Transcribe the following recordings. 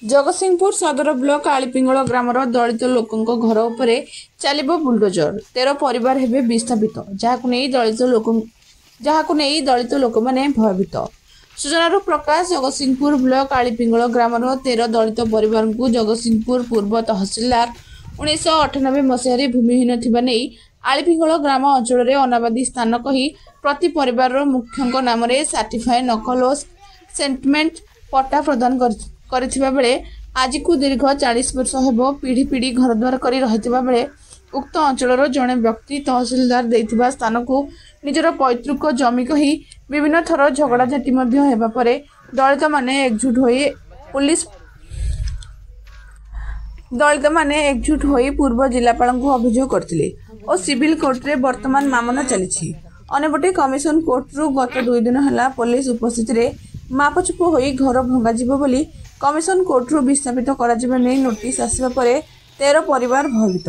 जगतसिंहपुर सदर block आलीपिंगल grammar दलित लोकों घर उपरे चलिबो बुलडोजर 13 परिवार हेबे विस्थापित जहाकु नहीं दलित लोक माने भयभीत। सूचनार प्रकाश जगतसिंहपुर ब्लॉक आलीपिंगल ग्रामर 13 दलित परिवार को जगतसिंहपुर पूर्व तहसिलदार 1998 मसीह भूमिहीन थिबा नै आलीपिंगल ग्राम अंचल अनाबादी स्थान कही प्रति परिवार मुख्य नाम सर्टिफाए नकल और सेटलमेंट पट्टा प्रदान करथिबा बेले आज को दीर्घ 40 वर्ष हेबो पीढ़ी पीढ़ी घरद्वार करी रहिथिबा बेले उक्त अंचल जड़े व्यक्ति तहसिलदार देथिबा स्थान को निजर पैतृक जमी कही विभिन्न थर झगड़ाझाटी हेबा परे दलित माने एकजुट होई पूर्व जिलापाल को अभियोग करथिले और सिविल कोर्ट रे वर्तमान मामला चली। अनेपटे कमिशन कोर्ट रु गत 2 दिन हला पुलिस उपस्थित रे मापचुप होई घर भंगाजिबो बोली कमिशन कोर्ट रु विस्थापित कराजिबा नै नोटिस आसिबा परे 13 परिवार भयभीत।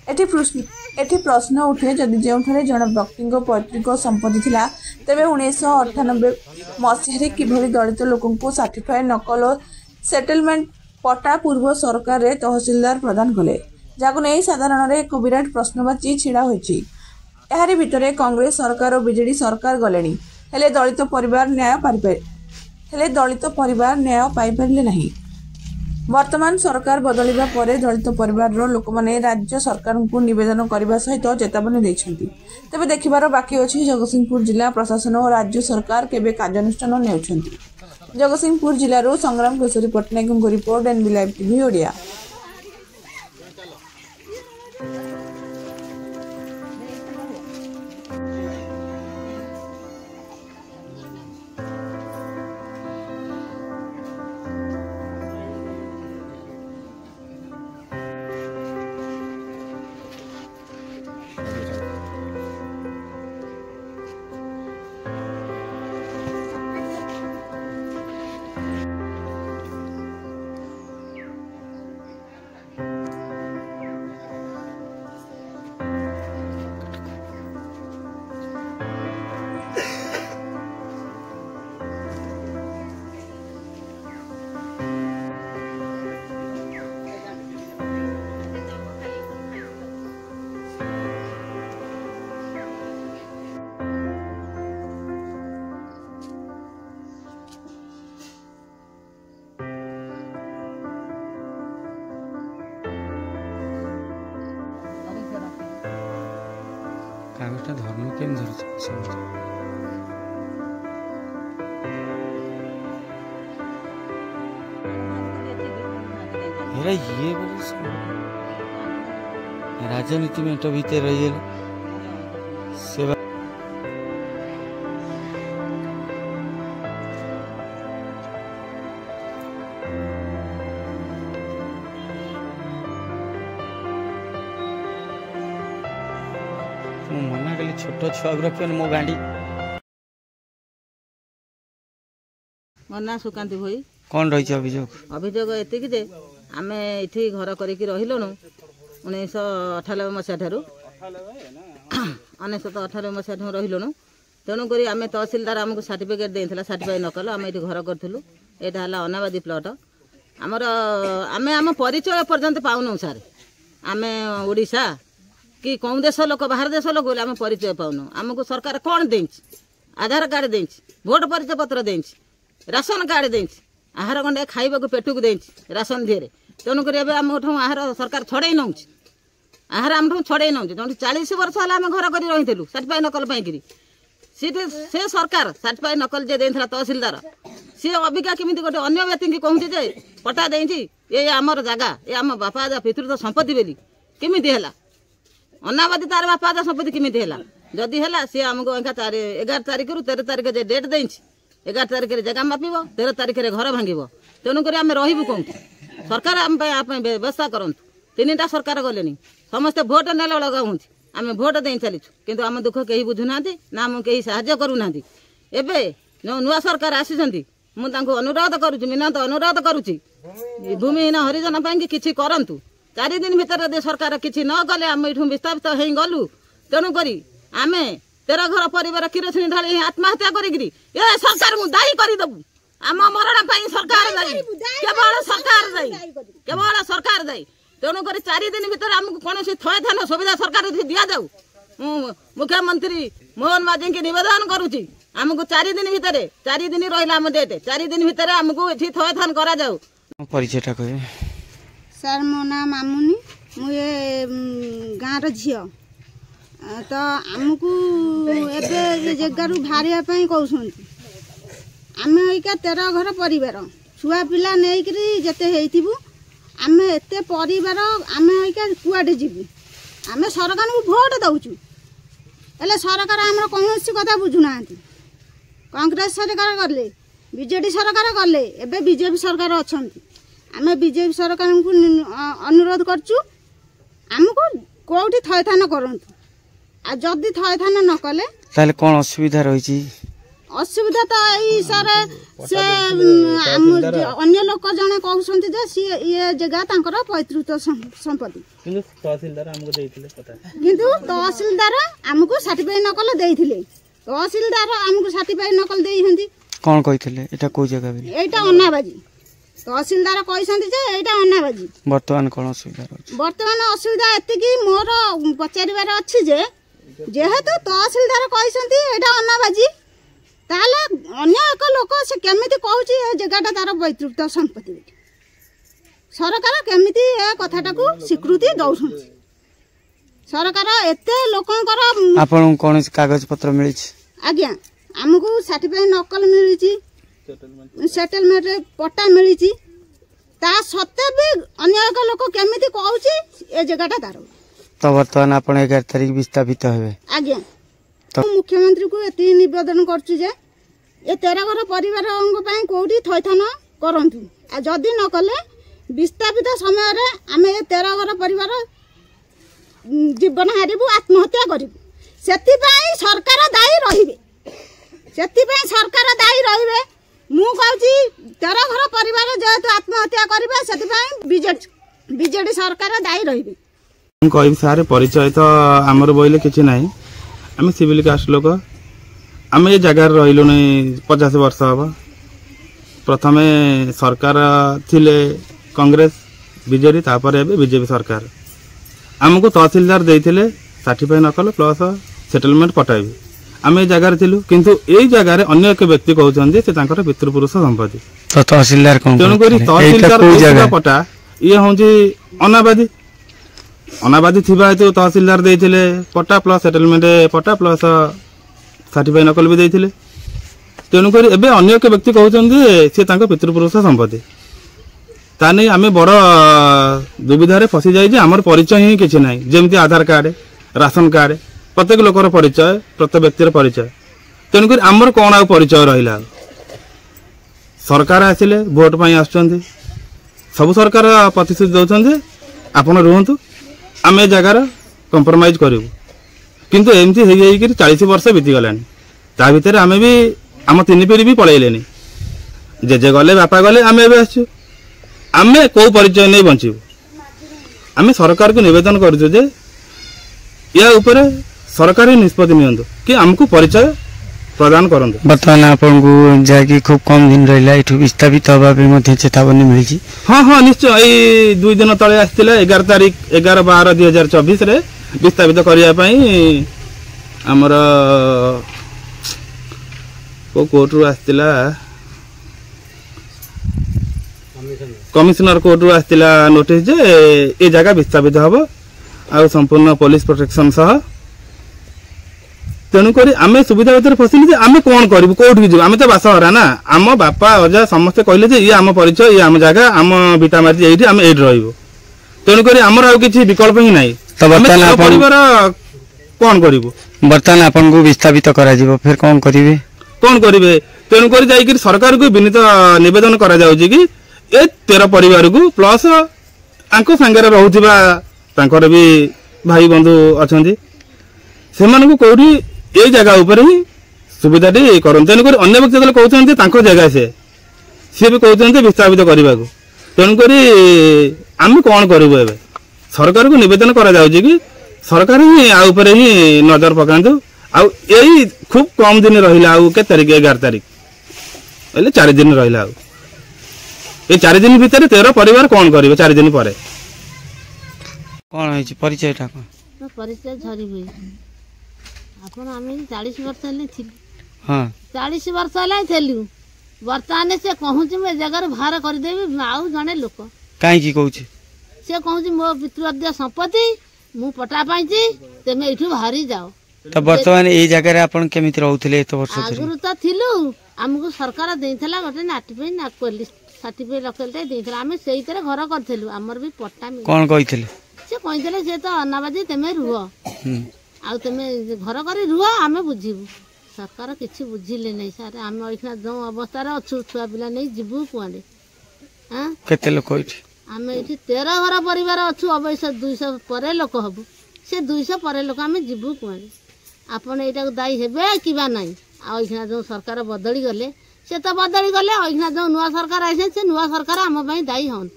एठी प्रश्न उठे जदि जेउठारे जन व्यक्ति पैतृक संपत्ति थिला तेबे 1998 मसीह किभली दलित लोकंको सर्टिफाइड नकल और सेटलमेंट पट्टा पूर्व सरकार रे तहसिलदार प्रदान कले जाको नै साधारण रे एक विराट प्रश्नवाची छिड़ा होईची। एहारी भितरे कांग्रेस सरकार और बीजेडी सरकार गलेनी हेले दलित परिवार न्याय पाई पारिले नहीं। वर्तमान सरकार बदलिबा परे दलित परिवार लोक माने राज्य सरकार को निवेदन करने सहित चेतावनी देछंती। तेबे देखिबार बाकी अछि जगतसिंहपुर जिला प्रशासन और राज्य सरकार केबे कार्यानुष्ठान नेउछंती। जगतसिंहपुर जिल्लारो संग्राम केशरी पटनायक को report NB live TV Odia. कागजटा धर्नु केम धर्छ हेरा ये राजनीति में तो भीतर रही सेवा मना कली छोट छुआ रख मो गाड़ी मना सुकांति भाई कौन रही अभियोग एतिक जे आम ये घर करके रहीलुणु 1998 मसीहा ठारू 1998 मसीहा ठारू रहीलुणु तेणुक आम तहसिलदार आमको सर्टिफिकेट देता सर्टिफाइड नकल आम ये घर करूँ यहाँ है अनाबादी प्लट आमर आम आम परिचय पर्यंत पाऊनु सार आम ओडिशा कि कौन देश लोक बाहर देश लोक आम परिचय पाऊनु आमको सरकार कौन दे आधार कार्ड दे भोट परिचय पत्र दे राशन कार्ड दे आहार गंडे खाइबा पेट को दे राशन दिए तेणुक आम आहार सरकार छड़े नौ आहार आम छड़े नौ तेणु 40 वर्ष है आम घर कर रही सर्टिफाइड नकल पाई से सरकार सर्टिफाइड नकल जे देला तहसिलदार सी अबिका केमी गोटे अन्य व्यक्ति की कहूँ जे पट्टा दे ये आमर जगह ये आम बापा पितृत्व संपत्ति बोली केमी है अनाबादी तार बापा संपत्ति केमी है जदि है सी आमको 11 तारिख रु 13 तारिख जे डेट दे 11 तारिख जगह मापिब 13 तारिख घर भांग तेणुक आम रही कौन सरकार आम व्यवस्था करूँ 3टा सरकार गले समस्ते भोट ने लगा आम भोट दे चलीचु किंतु आम दुख कहीं बुझुना ना आम कहीं साहाय्य करूना एबे जो नुआ सरकार आसी मुझे अनुरोध करुच्ची मिनत अनुरोध करुच्ची भूमिहीन हरिजन पाई कि करूँ 4 दिन भीतर सरकार किसी न कले आम ये विस्थापित हो गलु तेणुक आम 13 घर परिवार किरोसिनी ढाली आत्महत्या करी सरकार को दायी करदेबू आम मरण सरकार दायी केवल सरकार दायी केवल सरकार दायी तेणुक 4 दिन भीतर आमको कौन थयथान सुविधा सरकार दि जाऊ मुख्यमंत्री मोहन माझी की निवेदन करुच्ची आमको 4 दिन भितर 4 दिन रहा डेट 4 दिन भितर आमको ये थयथान करा जाऊ परिचयटा कहे सर मो ना मामुनी मुझे गाँव झी तो आमको एबे जगार बाहर कहते आम एका 13 घर परिवार छुआ पिला नहीं जिते होइथिबु आम एत परिवार आम एका कुआडे जीवु आम सरकार को भोट दउचु हेले सरकार आमर कौन कथा बुझुना कांग्रेस सरकार गले बीजेडी सरकार गले एबे बीजेपी सरकार अछंती आम बीजेपी सरकार को अनुरोध करचु आमको कोठी थयथान करंतु आ जदि थयथान न कले ताले कोन असुविधा रही असुविधा तो यही सर से अन्य लोक जने कहते जे ये जगह तांकर पैतृत्व संपत्ति किंतु तहसीलदार आमको सर्टिफाइड नकल देइथिले तहसीलदार आमको सर्टिफाइड नकल देइहंती कोन कहिथिले एटा को जगह बे एटा अन्नाबाजी तहसीलदार कहते जे एटा अन्नाबाजी वर्तमान कोन असुविधा रही वर्तमान असुविधा एति कि मोर पचारिबार अछि जे जेहेतु तहसीलदार कहते एटा अन्नाबाजी ताले अन्य एक लोक से केमिति कहूची ए जगहटा तार पैतृत्व संपत्ति सरकार केमिति ए कथाटा को स्वीकृति दउछन सरकार एते लोकंकर आपन कोन कागज पत्र मिली आज्ञा हमको सर्टिफाइड नकल मिली सेटलमेंट पट्टा मिली ता सत्ते भी अन्य एक लोक केमिति कहूची ए जगहटा तार तो वर्तमान आपन 11 तारिख विस्थापित हेबे आज्ञा तो मुख्यमंत्री को एति निवेदन करछु जे ए 13 घर परिवार कोठी थयथान करंतु आ जदि न कले विस्थापित समय रे आमे 13 घर परिवार जीवन हारिबु आत्महत्या करिबु सेति पई सरकार दायी रहिबे मु कहूची 13 घर परिवार जेतु आत्महत्या करिबे सेति पई बीजेडी सरकार दायी रहिबे कहि सारे परिचय तो हमर बोइले किछि नाही आम सिविल कास्ट लोक आम ये जगार रहिलु नहीं 50 वर्ष हम प्रथम सरकार थिले कांग्रेस बीजेडी तापर एबे बीजेपी सरकार आमको तहसीलदार देइथिले सर्टिफाइड नकल प्लस सेटलमेंट पटाइबे आम ये जगार थिलु किंतु एई जगार अन्य एक व्यक्ति कहउछन जे से तांकर पितृपुरुष संपत्ति तो तहसीलदार कोन तेनु करी तहसीलदार पटा ये होंजी अनाबादी थिबा हेतु तहसीलदार देइथिले पट्टा प्लस सेटलमेंट पट्टा प्लस सर्टिफाइड नकल भी देइथिले तेणु करी एबे अन्य एक व्यक्ति कहउछन जे से तांको पितृपुरुष संपत्ति ता नै आमे बड़ दुविधा रे फसी जाई जे हमर परिचय ही किछ नै जेमति आधार कार्ड राशन कार्ड प्रत्येक लोकर परिचय प्रत्येक व्यक्तिर परिचय तेणु करी हमर कोन आ परिचय रहिला सरकार आसिले वोट पई आछंती सब सरकार प्रतिश्रुति दउछन जे आपण रहंतु आमे जगार कंप्रोमाइज करू किंतु एमती हो गई 40 वर्ष बीती गलानी ता भितर आमे भी आम 3 पीढ़ी भी पळैलेनी जेजे गले बापा गले आमे एबे आछू आमे को परिचय नै बंचू आमे सरकार को निवेदन करजु जे या ऊपर सरकार निष्पत्ति नियंतु कि हमको परिचय प्रदान करंतु वर्तमान आपन को जाकी खूब कम दिन रहिला इठु विस्थापित हबा पे मध्ये चेतावनी मिलची हां हां निश्चय ए 2 दिन तळे आस्थिला 11 तारिख 11/12/2024 रे विस्थापित करिया पई हमर को कोर्ट रु आस्थिला कमिश्नर कोर्ट रु आस्थिला नोटिस जे ए जगह विस्थापित हबो आ संपूर्ण पुलिस प्रोटेक्शन सह तेणु करी आमे सुविधा भीतर फसिली जे आमे कोन करबु कोठी जीव आमे तो बासहरा ना आम बापा अजा समस्त कहले जे ये आम परिचय ये आम जगह आम बिटा मारी एठी आमे एठी रहइबो तेणु करी हमर आ किछि विकल्प ही नाही तो वर्तमान परिवार कोन करबु वर्तमान आपन को विस्थापित करा जीवो फिर कोन करिवे तेणु करी जाई कि सरकार को विनीत निवेदन करा जाउची कि ए 13 परिवार को प्लस आंको संगे रहउथिबा तांकर भी भाई बंधु अछंती सेमान को कोठी ए जगह ऊपर ही सुविधा टी करन तेणु करी अन्य व्यक्ति जले कहउछन जे तांको जगह से भी कहउछन जे विस्थापित करबा को तेणु करी आम कोन करबो एबे सरकार को निवेदन करा जाउची कि सरकार ही आ ऊपर ही नजर पकांतु आ एई खूब कम दिन रहिला आ के तारीख 11 तारीख बोले 4 दिन रहा ये 4 दिन भितर 13 परिवार कौन करेंगे 4 दिन पर कौन है परिचय टा कौन परिचय झरी हुई आपण आम 40 वर्ष हेल्ले हाँ 40 वर्ष हेल्लु बर्तमान से कहूँ मैं जगार बाहर करदेवी आउ जड़े लोक कहीं कहूँ से कहूँ मो पितृद्य संपत्ति मु पटा पाई तेमे एठू बाहरी जाओ तो वर्तमान ये जगह आपण केमिति रहउथिले एत वर्ष आगुरु तो थिलु हमको सरकार देइथला गोटे नाटी ना सर्टिफिकेट रखलते देइथला आमे सेइतरे घर करथिलु हमर भी पट्टा मिल कौन कहिथिले से कहिथले से तो अनाबादी तेमे रुह आ तेमे घर करी रुह आमे बुझिबु सरकार किछि बुझिले नै सर आमे ओइखना जो अवस्था रे अछु छुआ पिला नै जिबु कुआडे हां केते लोक होइछि आमे एठी 13 घर परिवार अछु अवश्य 200 परे लोक हबु से 200 परे लोक आमे जिबु कुआडे आपण एटा दायी हेबे किबा नाही आ ओइखना जो सरकार बदली गले से तो बदली गले ओइखना जो नुआ सरकार आइसे से नुआ सरकार आम पई दायी हंत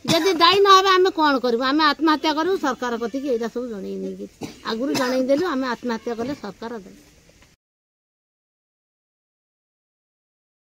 जदि दायी न हेबे आमे कोन करबु आमे आत्महत्या करू सरकार कथि के एटा सब जणै नै आगुरु जणै देलु आमे आत्महत्या कले सरकार दे